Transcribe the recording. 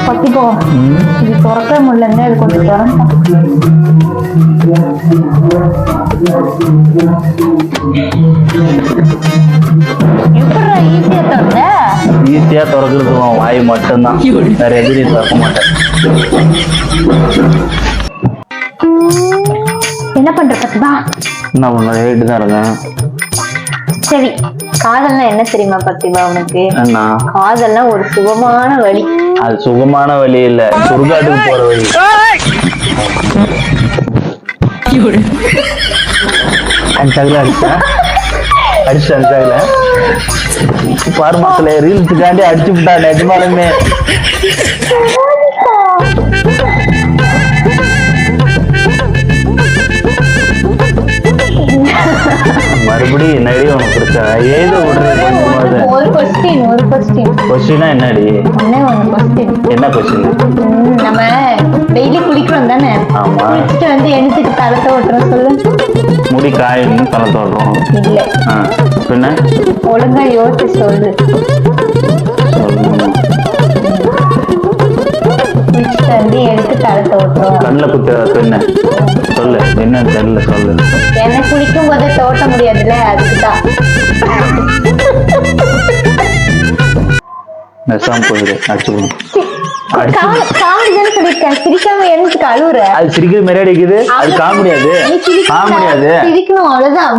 பத்திப்போ இது திறக்க முடியலங்க, இது கொஞ்சம் திறந்தா. எப்படா ஈஸியா திறந்த? ஈஸியா திறக்கிறது வாய் மட்டும்தான், வேற எதுலையும் திறக்க மாட்டேன். என்ன பண்ற பத்திபா? என்ன பண்ண ரேட்டு தான் இருக்கேன். சரி, காதல்னா என்ன தெரியுமா பத்திபா உனக்கு? என்ன காதல்னா ஒரு சுகமான வழி. அது சுகமான வழி இல்ல, சுடுகாட்டுக்கு போற வழி. அடிச்சாங்களா அடிச்சா அடிச்சாங்களா பாரு மக்களே, ரீல்ஸுக்காண்டி அடிச்சு விட்டா நிஜமாலுமே. மறுபடியும் என்னடி உனக்கு பிடிச்சா ஏதோ ஒரு கொஸ்டினா என்னடி? என்ன கொஸ்டின்? நம்ம டெய்லி குளிக்கிறோம் தானே? ஆமா. குளிச்சுட்டு வந்து எண்ணத்துக்கு தலத்தை ஓட்டுறோம் சொல்லு. முடி காயணும் தலத்தை ஓட்டுறோம் இல்ல. பின்ன ஒழுங்கா யோசிச்சு சொல்லு. குளிச்சுட்டு வந்து எடுத்து தலத்தை ஓட்டுறோம். கண்ணில் குத்துற பின்ன சொல்லு, என்ன தெரியல சொல்லு. என்ன குளிக்கும் போதே தோட்ட முடியாதுல்ல, அதுக்குதான். நெசாம் போயிடு அடிச்சுக்கணும். காமெடி தானே சொல்லிருக்கேன், சிரிக்காம எனக்கு அழுவுற. அது சிரிக்கிற மாதிரி அடிக்குது, அது காமெடியாது. காமெடியாது சிரிக்கணும் அவ்வளவுதான்.